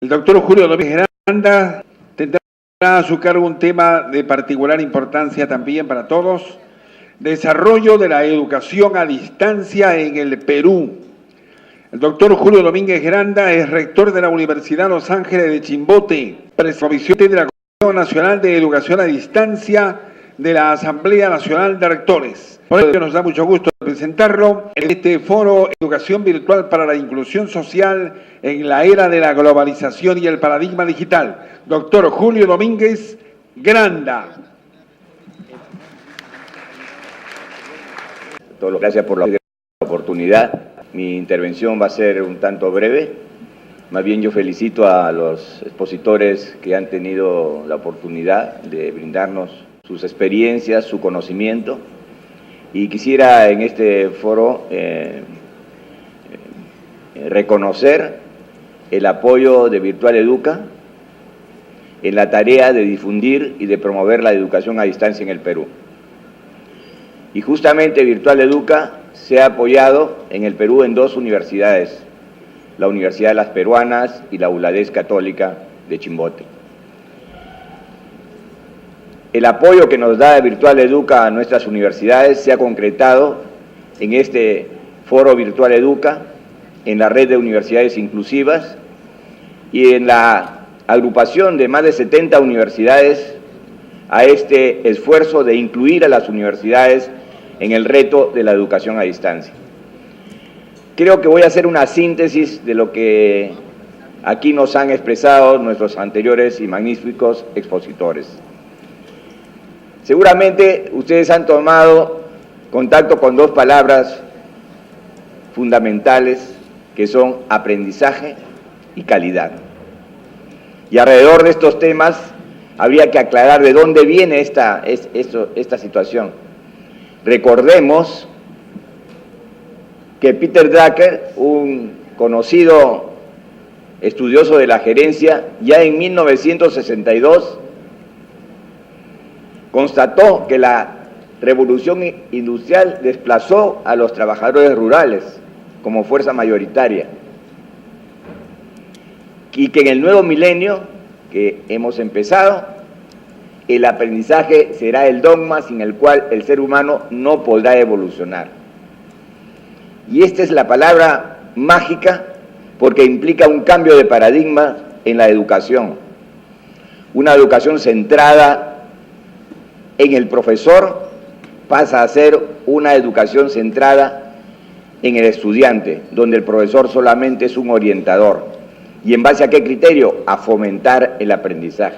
El doctor Julio Domínguez Granda tendrá a su cargo un tema de particular importancia también para todos: desarrollo de la educación a distancia en el Perú. El doctor Julio Domínguez Granda es rector de la Universidad Los Ángeles de Chimbote, presidente de la Comisión Nacional de Educación a Distancia de la Asamblea Nacional de Rectores. Por ello nos da mucho gusto presentarlo en este foro Educación Virtual para la Inclusión Social en la Era de la Globalización y el Paradigma Digital. Doctor Julio Domínguez Granda. Gracias por la oportunidad. Mi intervención va a ser un tanto breve. Más bien yo felicito a los expositores que han tenido la oportunidad de brindarnos sus experiencias, su conocimiento. Y quisiera en este foro reconocer el apoyo de Virtual Educa en la tarea de difundir y de promover la educación a distancia en el Perú. Y justamente Virtual Educa se ha apoyado en el Perú en dos universidades, la Universidad de las Peruanas y la ULADES Católica de Chimbote. El apoyo que nos da Virtual Educa a nuestras universidades se ha concretado en este foro Virtual Educa, en la red de universidades inclusivas y en la agrupación de más de 70 universidades a este esfuerzo de incluir a las universidades en el reto de la educación a distancia. Creo que voy a hacer una síntesis de lo que aquí nos han expresado nuestros anteriores y magníficos expositores. Seguramente ustedes han tomado contacto con dos palabras fundamentales que son aprendizaje y calidad. Y alrededor de estos temas habría que aclarar de dónde viene esta situación. Recordemos que Peter Drucker, un conocido estudioso de la gerencia, ya en 1962 constató que la revolución industrial desplazó a los trabajadores rurales como fuerza mayoritaria y que en el nuevo milenio que hemos empezado, el aprendizaje será el dogma sin el cual el ser humano no podrá evolucionar. Y esta es la palabra mágica porque implica un cambio de paradigma en la educación. Una educación centrada en el profesor pasa a ser una educación centrada en el estudiante, donde el profesor solamente es un orientador. ¿Y en base a qué criterio? A fomentar el aprendizaje.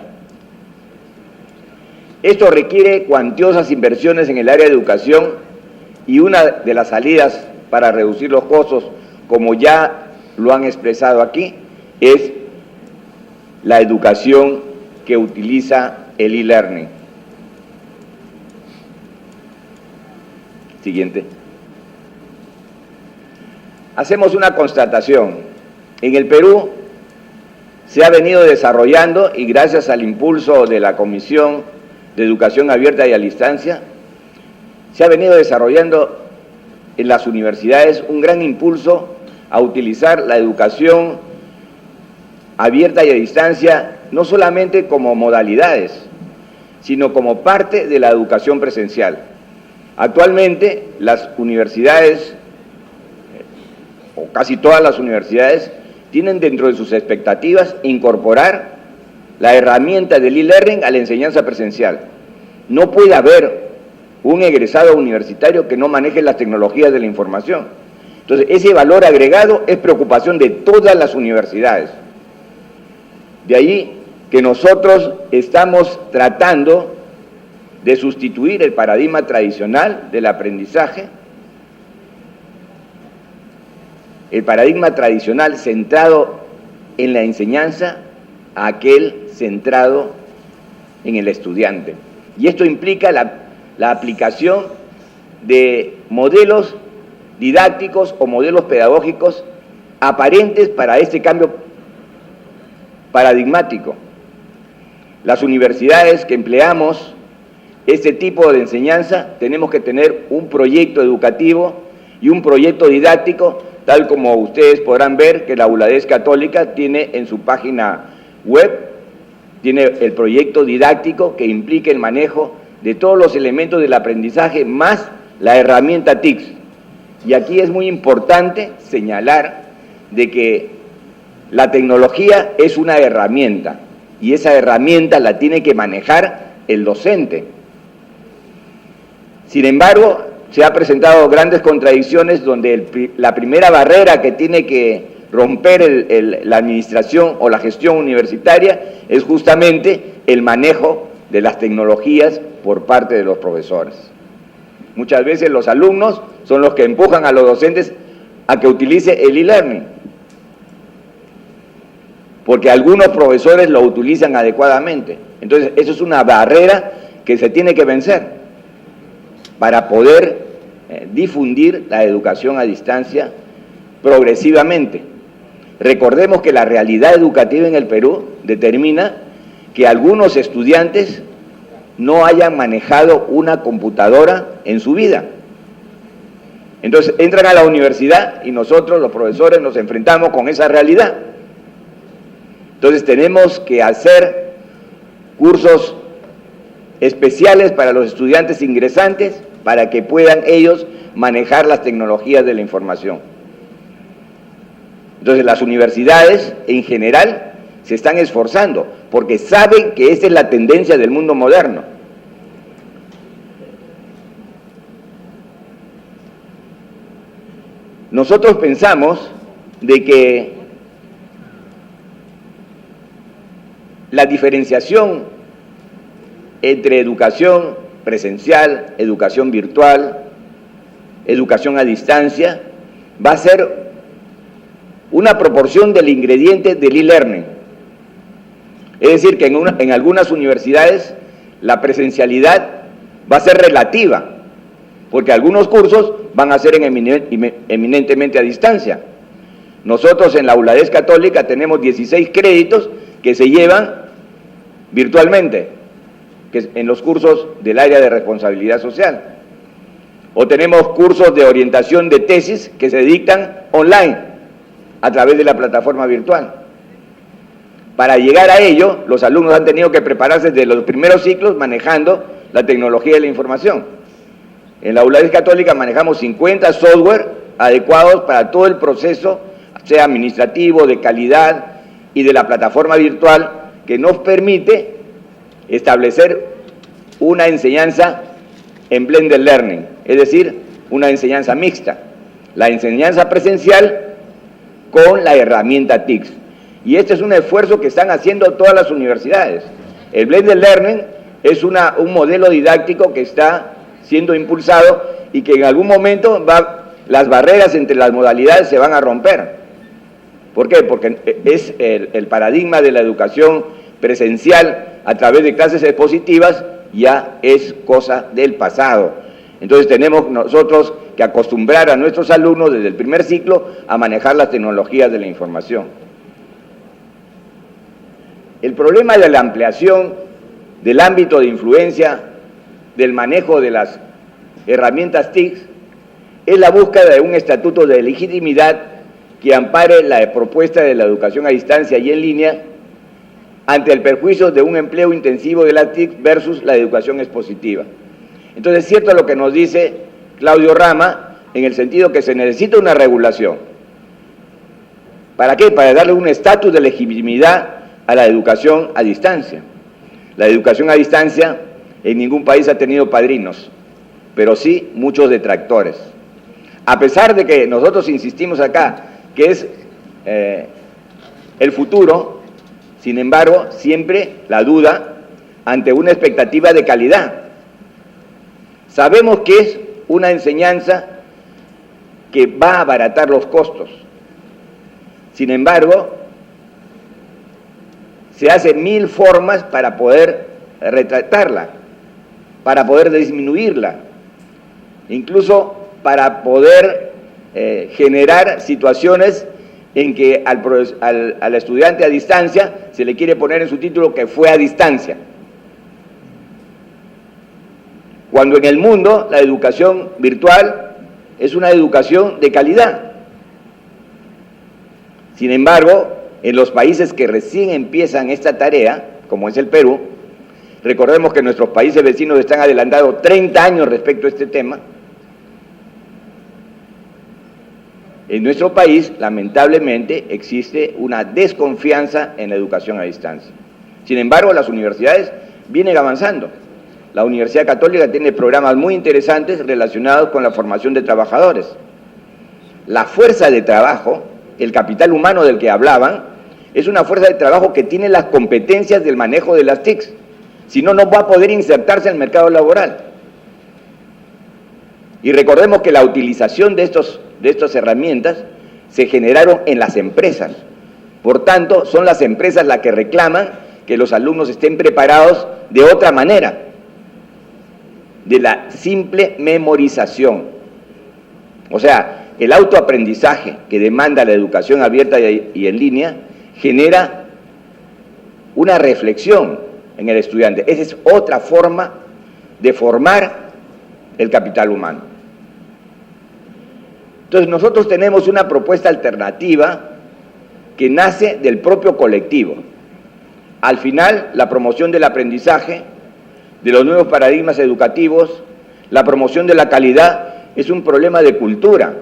Esto requiere cuantiosas inversiones en el área de educación y una de las salidas para reducir los costos, como ya lo han expresado aquí, es la educación que utiliza el e-learning. Siguiente. Hacemos una constatación. En el Perú se ha venido desarrollando, y gracias al impulso de la Comisión de Educación Abierta y a Distancia, se ha venido desarrollando en las universidades un gran impulso a utilizar la educación abierta y a distancia, no solamente como modalidades, sino como parte de la educación presencial. Actualmente las universidades, o casi todas las universidades, tienen dentro de sus expectativas incorporar la herramienta del e-learning a la enseñanza presencial. No puede haber un egresado universitario que no maneje las tecnologías de la información. Entonces, ese valor agregado es preocupación de todas las universidades. De ahí que nosotros estamos tratando de sustituir el paradigma tradicional del aprendizaje, el paradigma tradicional centrado en la enseñanza, a aquel centrado en el estudiante. Y esto implica la aplicación de modelos didácticos o modelos pedagógicos aparentes para este cambio paradigmático. Las universidades que empleamos este tipo de enseñanza tenemos que tener un proyecto educativo y un proyecto didáctico tal como ustedes podrán ver que la ULADES Católica tiene en su página web, tiene el proyecto didáctico que implica el manejo de todos los elementos del aprendizaje más la herramienta TICS. Y aquí es muy importante señalar de que la tecnología es una herramienta y esa herramienta la tiene que manejar el docente. Sin embargo, se han presentado grandes contradicciones donde la primera barrera que tiene que romper la administración o la gestión universitaria es justamente el manejo de las tecnologías por parte de los profesores. Muchas veces los alumnos son los que empujan a los docentes a que utilice el e-learning, porque algunos profesores lo utilizan adecuadamente. Entonces, eso es una barrera que se tiene que vencer para poder difundir la educación a distancia progresivamente. Recordemos que la realidad educativa en el Perú determina que algunos estudiantes no hayan manejado una computadora en su vida. Entonces entran a la universidad y nosotros, los profesores, nos enfrentamos con esa realidad. Entonces tenemos que hacer cursos especiales para los estudiantes ingresantes para que puedan ellos manejar las tecnologías de la información. Entonces las universidades en general se están esforzando porque saben que esa es la tendencia del mundo moderno. Nosotros pensamos de que la diferenciación entre educación presencial, educación virtual, educación a distancia, va a ser una proporción del ingrediente del e-learning. Es decir, que en algunas universidades la presencialidad va a ser relativa, porque algunos cursos van a ser eminentemente a distancia. Nosotros en la ULADES Católica tenemos 16 créditos que se llevan virtualmente, que es en los cursos del área de responsabilidad social. O tenemos cursos de orientación de tesis que se dictan online a través de la plataforma virtual. Para llegar a ello, los alumnos han tenido que prepararse desde los primeros ciclos manejando la tecnología de la información. En la ULADES Católica manejamos 50 software adecuados para todo el proceso, sea administrativo, de calidad y de la plataforma virtual, que nos permite establecer una enseñanza en blended learning, es decir, una enseñanza mixta, la enseñanza presencial con la herramienta TICS. Y este es un esfuerzo que están haciendo todas las universidades. El blended learning es un modelo didáctico que está siendo impulsado y que en algún momento las barreras entre las modalidades se van a romper. ¿Por qué? Porque es el paradigma de la educación presencial a través de clases expositivas ya es cosa del pasado. Entonces tenemos nosotros que acostumbrar a nuestros alumnos desde el primer ciclo a manejar las tecnologías de la información. El problema de la ampliación del ámbito de influencia del manejo de las herramientas TICS es la búsqueda de un estatuto de legitimidad que ampare la propuesta de la educación a distancia y en línea ante el perjuicio de un empleo intensivo de la TIC versus la educación expositiva. Entonces es cierto lo que nos dice Claudio Rama, en el sentido que se necesita una regulación. ¿Para qué? Para darle un estatus de legitimidad a la educación a distancia. La educación a distancia en ningún país ha tenido padrinos, pero sí muchos detractores. A pesar de que nosotros insistimos acá que es el futuro, sin embargo, siempre la duda ante una expectativa de calidad. Sabemos que es una enseñanza que va a abaratar los costos. Sin embargo, se hacen 1000 formas para poder retratarla, para poder disminuirla, incluso para poder generar situaciones en que al estudiante a distancia se le quiere poner en su título que fue a distancia. Cuando en el mundo la educación virtual es una educación de calidad. Sin embargo, en los países que recién empiezan esta tarea, como es el Perú, recordemos que nuestros países vecinos están adelantados 30 años respecto a este tema. En nuestro país, lamentablemente, existe una desconfianza en la educación a distancia. Sin embargo, las universidades vienen avanzando. La Universidad Católica tiene programas muy interesantes relacionados con la formación de trabajadores. La fuerza de trabajo, el capital humano del que hablaban, es una fuerza de trabajo que tiene las competencias del manejo de las TICs. Si no, no va a poder insertarse en el mercado laboral. Y recordemos que la utilización de estas herramientas se generaron en las empresas. Por tanto, son las empresas las que reclaman que los alumnos estén preparados de otra manera, de la simple memorización. O sea, el autoaprendizaje que demanda la educación abierta y en línea genera una reflexión en el estudiante. Esa es otra forma de formar el capital humano. Entonces nosotros tenemos una propuesta alternativa que nace del propio colectivo. Al final, la promoción del aprendizaje, de los nuevos paradigmas educativos, la promoción de la calidad, es un problema de cultura,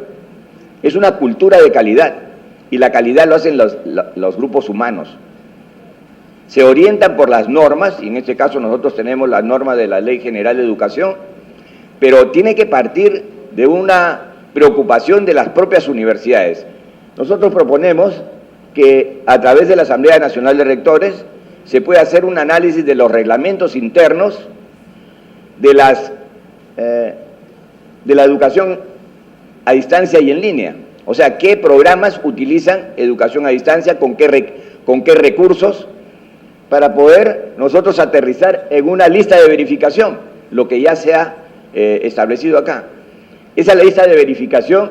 es una cultura de calidad, y la calidad lo hacen los grupos humanos. Se orientan por las normas, y en este caso nosotros tenemos las normas de la Ley General de Educación, pero tiene que partir de una preocupación de las propias universidades. Nosotros proponemos que a través de la Asamblea Nacional de Rectores se pueda hacer un análisis de los reglamentos internos de la educación a distancia y en línea. O sea, qué programas utilizan educación a distancia, con qué recursos, para poder nosotros aterrizar en una lista de verificación, lo que ya se ha establecido acá. Esa lista de verificación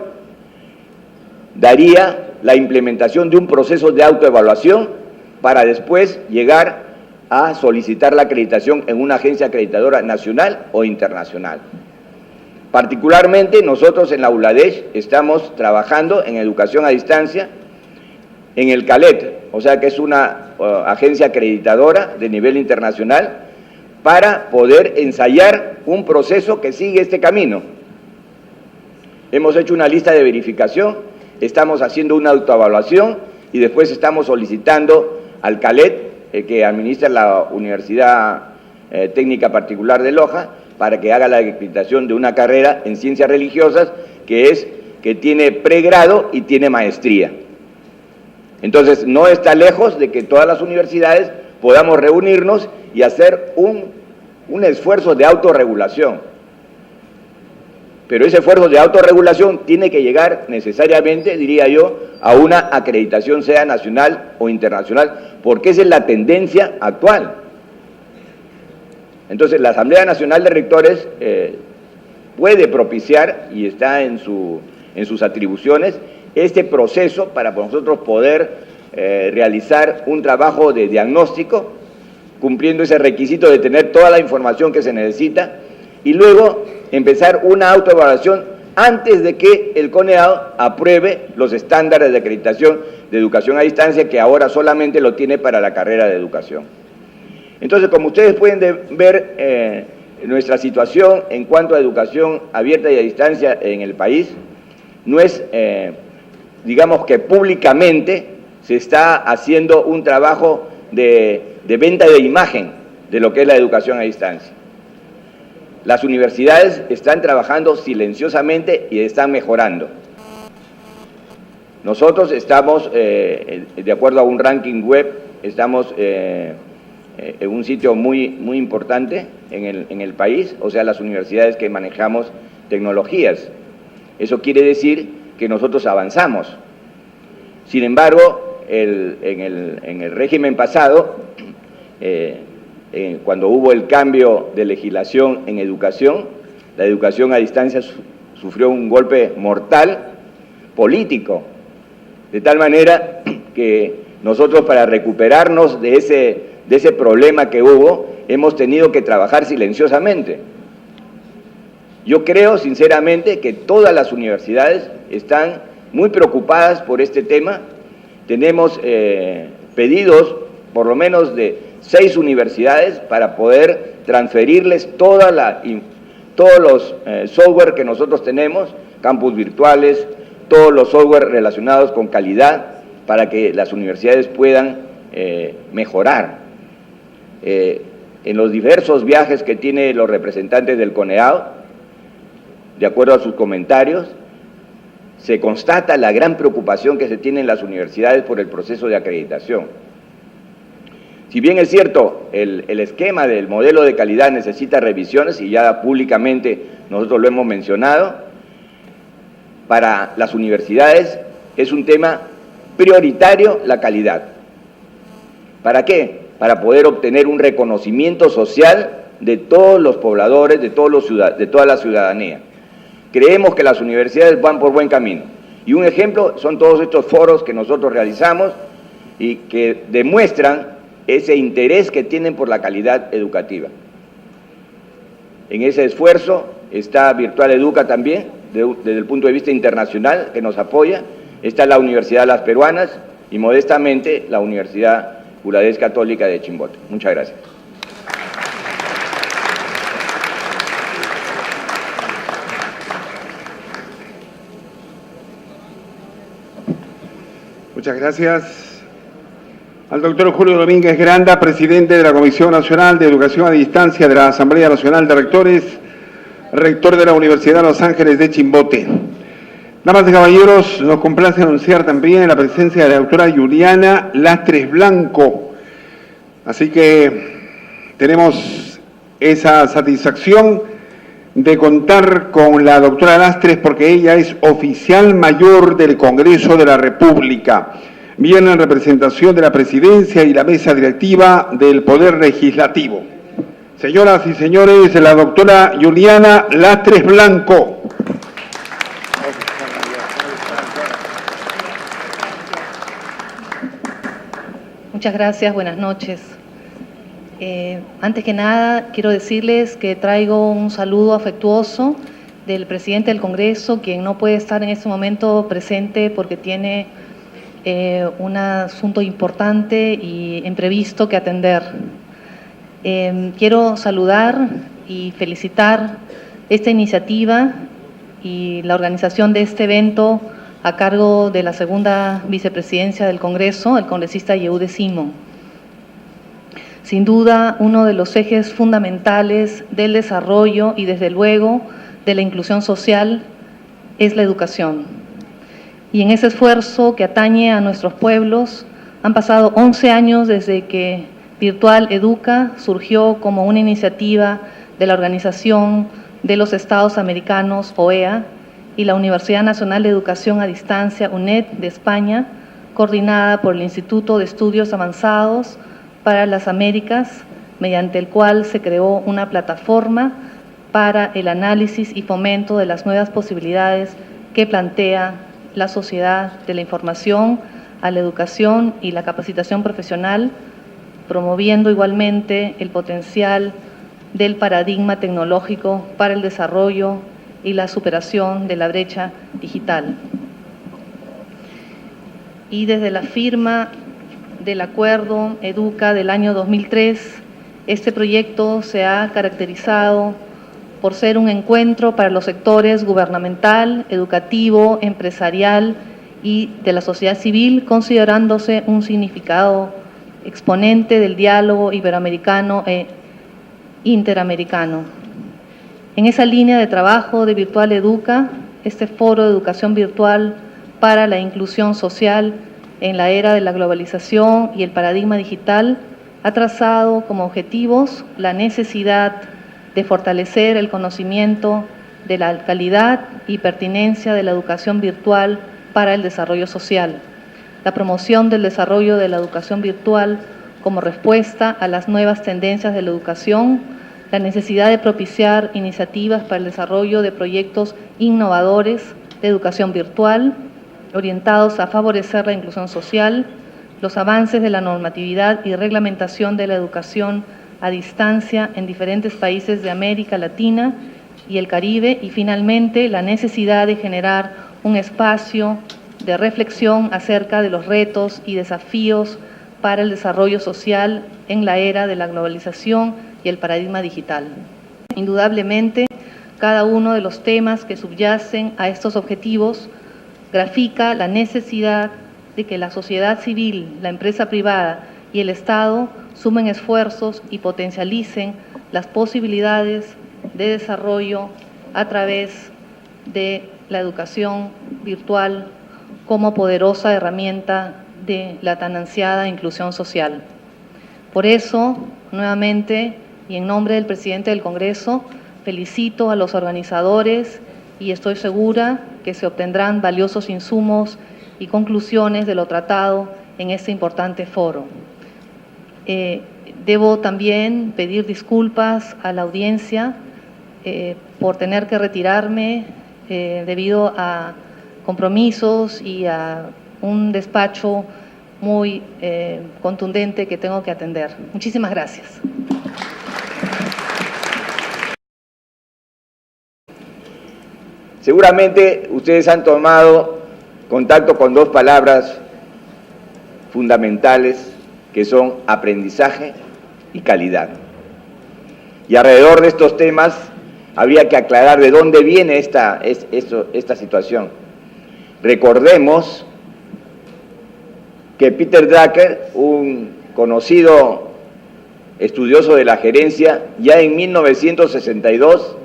daría la implementación de un proceso de autoevaluación para después llegar a solicitar la acreditación en una agencia acreditadora nacional o internacional. Particularmente nosotros en la ULADESH estamos trabajando en educación a distancia en el CALET, o sea que es una agencia acreditadora de nivel internacional, para poder ensayar un proceso que sigue este camino. Hemos hecho una lista de verificación, estamos haciendo una autoevaluación y después estamos solicitando al CALET, que administra la Universidad Técnica Particular de Loja, para que haga la acreditación de una carrera en ciencias religiosas que tiene pregrado y tiene maestría. Entonces, no está lejos de que todas las universidades podamos reunirnos y hacer un esfuerzo de autorregulación. Pero ese esfuerzo de autorregulación tiene que llegar necesariamente, diría yo, a una acreditación, sea nacional o internacional, porque esa es la tendencia actual. Entonces, la Asamblea Nacional de Rectores puede propiciar, y está en sus atribuciones, este proceso para nosotros poder realizar un trabajo de diagnóstico, cumpliendo ese requisito de tener toda la información que se necesita, y luego empezar una autoevaluación antes de que el CONEAD apruebe los estándares de acreditación de educación a distancia, que ahora solamente lo tiene para la carrera de educación. Entonces, como ustedes pueden ver, nuestra situación en cuanto a educación abierta y a distancia en el país no es, digamos que públicamente se está haciendo un trabajo de venta de imagen de lo que es la educación a distancia. Las universidades están trabajando silenciosamente y están mejorando. Nosotros estamos, de acuerdo a un ranking web, estamos en un sitio muy importante en el país, o sea, las universidades que manejamos tecnologías. Eso quiere decir que nosotros avanzamos. Sin embargo, en el régimen pasado, cuando hubo el cambio de legislación en educación, la educación a distancia sufrió un golpe mortal político, de tal manera que nosotros, para recuperarnos de ese problema que hubo, hemos tenido que trabajar silenciosamente. Yo creo sinceramente que todas las universidades están muy preocupadas por este tema tenemos pedidos por lo menos de 6 universidades para poder transferirles todos los software que nosotros tenemos, campus virtuales, todos los software relacionados con calidad, para que las universidades puedan mejorar. En los diversos viajes que tienen los representantes del CONEAO, de acuerdo a sus comentarios, se constata la gran preocupación que se tiene en las universidades por el proceso de acreditación. Si bien es cierto, el esquema del modelo de calidad necesita revisiones, y ya públicamente nosotros lo hemos mencionado, para las universidades es un tema prioritario la calidad. ¿Para qué? Para poder obtener un reconocimiento social de todos los pobladores, de toda la ciudadanía. Creemos que las universidades van por buen camino. Y un ejemplo son todos estos foros que nosotros realizamos y que demuestran ese interés que tienen por la calidad educativa. En ese esfuerzo está Virtual Educa también, desde el punto de vista internacional, que nos apoya. Está la Universidad Las Peruanas y, modestamente, la Universidad Juladez Católica de Chimbote. Muchas gracias. Muchas gracias. Al doctor Julio Domínguez Granda, presidente de la Comisión Nacional de Educación a Distancia de la Asamblea Nacional de Rectores, rector de la Universidad de Los Ángeles de Chimbote. Damas y caballeros, nos complace anunciar también la presencia de la doctora Juliana Lastres Blanco. Así que tenemos esa satisfacción de contar con la doctora Lastres, porque ella es oficial mayor del Congreso de la República. Viene en representación de la Presidencia y la Mesa Directiva del Poder Legislativo. Señoras y señores, la doctora Juliana Lastres Blanco. Muchas gracias, buenas noches. Antes que nada, quiero decirles que traigo un saludo afectuoso del presidente del Congreso, quien no puede estar en este momento presente porque tiene un asunto importante y imprevisto que atender. Quiero saludar y felicitar esta iniciativa y la organización de este evento a cargo de la segunda vicepresidencia del Congreso, el congresista Yehude Simon. Sin duda, uno de los ejes fundamentales del desarrollo y, desde luego, de la inclusión social es la educación. Y en ese esfuerzo que atañe a nuestros pueblos, han pasado 11 años desde que Virtual Educa surgió como una iniciativa de la Organización de los Estados Americanos, OEA, y la Universidad Nacional de Educación a Distancia, UNED, de España, coordinada por el Instituto de Estudios Avanzados para las Américas, mediante el cual se creó una plataforma para el análisis y fomento de las nuevas posibilidades que plantea la sociedad de la información a la educación y la capacitación profesional, promoviendo igualmente el potencial del paradigma tecnológico para el desarrollo y la superación de la brecha digital. Y desde la firma del Acuerdo Educa del año 2003, este proyecto se ha caracterizado por ser un encuentro para los sectores gubernamental, educativo, empresarial y de la sociedad civil, considerándose un significado exponente del diálogo iberoamericano e interamericano. En esa línea de trabajo de Virtual Educa, este foro de educación virtual para la inclusión social en la era de la globalización y el paradigma digital ha trazado como objetivos la necesidad de fortalecer el conocimiento de la calidad y pertinencia de la educación virtual para el desarrollo social, la promoción del desarrollo de la educación virtual como respuesta a las nuevas tendencias de la educación, la necesidad de propiciar iniciativas para el desarrollo de proyectos innovadores de educación virtual, orientados a favorecer la inclusión social, los avances de la normatividad y reglamentación de la educación a distancia en diferentes países de América Latina y el Caribe, y finalmente la necesidad de generar un espacio de reflexión acerca de los retos y desafíos para el desarrollo social en la era de la globalización y el paradigma digital. Indudablemente, cada uno de los temas que subyacen a estos objetivos grafica la necesidad de que la sociedad civil, la empresa privada y el Estado sumen esfuerzos y potencialicen las posibilidades de desarrollo a través de la educación virtual como poderosa herramienta de la tan ansiada inclusión social. Por eso, nuevamente, y en nombre del presidente del Congreso, felicito a los organizadores y estoy segura que se obtendrán valiosos insumos y conclusiones de lo tratado en este importante foro. Debo también pedir disculpas a la audiencia por tener que retirarme debido a compromisos y a un despacho muy contundente que tengo que atender. Muchísimas gracias. Seguramente ustedes han tomado contacto con dos palabras fundamentales que son aprendizaje y calidad. Y alrededor de estos temas habría que aclarar de dónde viene esta situación. Recordemos que Peter Drucker, un conocido estudioso de la gerencia, ya en 1962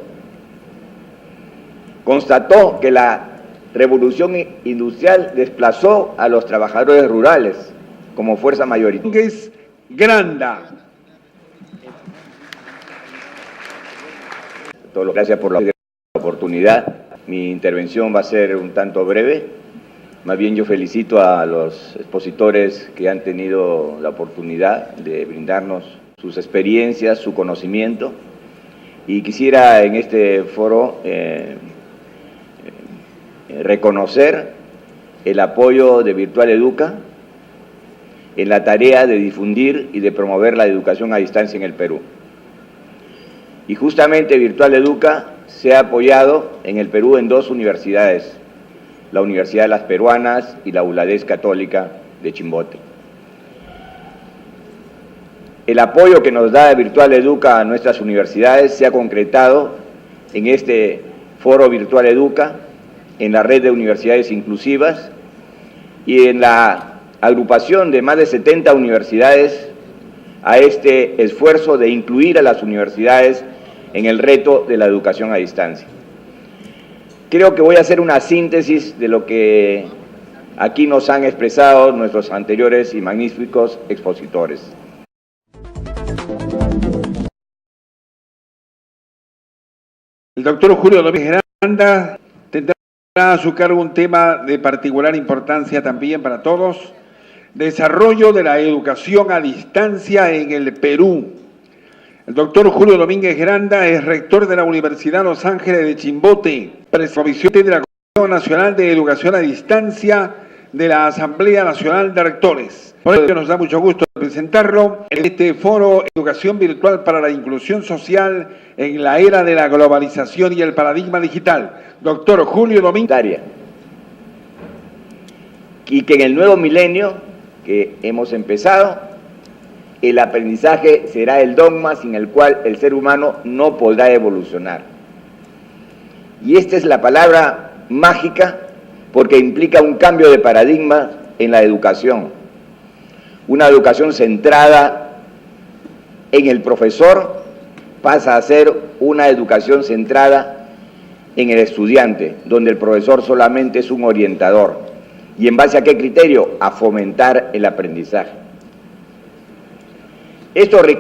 constató que la revolución industrial desplazó a los trabajadores rurales como fuerza mayoritaria. Granda. Gracias por la oportunidad. Mi intervención va a ser un tanto breve. Más bien yo felicito a los expositores que han tenido la oportunidad de brindarnos sus experiencias, su conocimiento. Y quisiera en este foro reconocer el apoyo de Virtual Educa en la tarea de difundir y de promover la educación a distancia en el Perú. Y justamente Virtual Educa se ha apoyado en el Perú en dos universidades, la Universidad de las Peruanas y la ULADES Católica de Chimbote. El apoyo que nos da Virtual Educa a nuestras universidades se ha concretado en este foro Virtual Educa, en la red de universidades inclusivas y en la agrupación de más de 70 universidades a este esfuerzo de incluir a las universidades en el reto de la educación a distancia. Creo que voy a hacer una síntesis de lo que aquí nos han expresado nuestros anteriores y magníficos expositores. El doctor Julio Domínguez Granda tendrá a su cargo un tema de particular importancia también para todos: desarrollo de la educación a distancia en el Perú. El doctor Julio Domínguez Granda es rector de la Universidad Los Ángeles de Chimbote, presidente de la Comisión Nacional de Educación a Distancia de la Asamblea Nacional de Rectores. Por ello nos da mucho gusto presentarlo en este foro Educación Virtual para la Inclusión Social en la era de la globalización y el paradigma digital. Doctor Julio Domínguez. Y que en el nuevo milenio que hemos empezado, el aprendizaje será el dogma sin el cual el ser humano no podrá evolucionar. Y esta es la palabra mágica porque implica un cambio de paradigma en la educación. Una educación centrada en el profesor pasa a ser una educación centrada en el estudiante, donde el profesor solamente es un orientador. ¿Y en base a qué criterio? A fomentar el aprendizaje. Esto requiere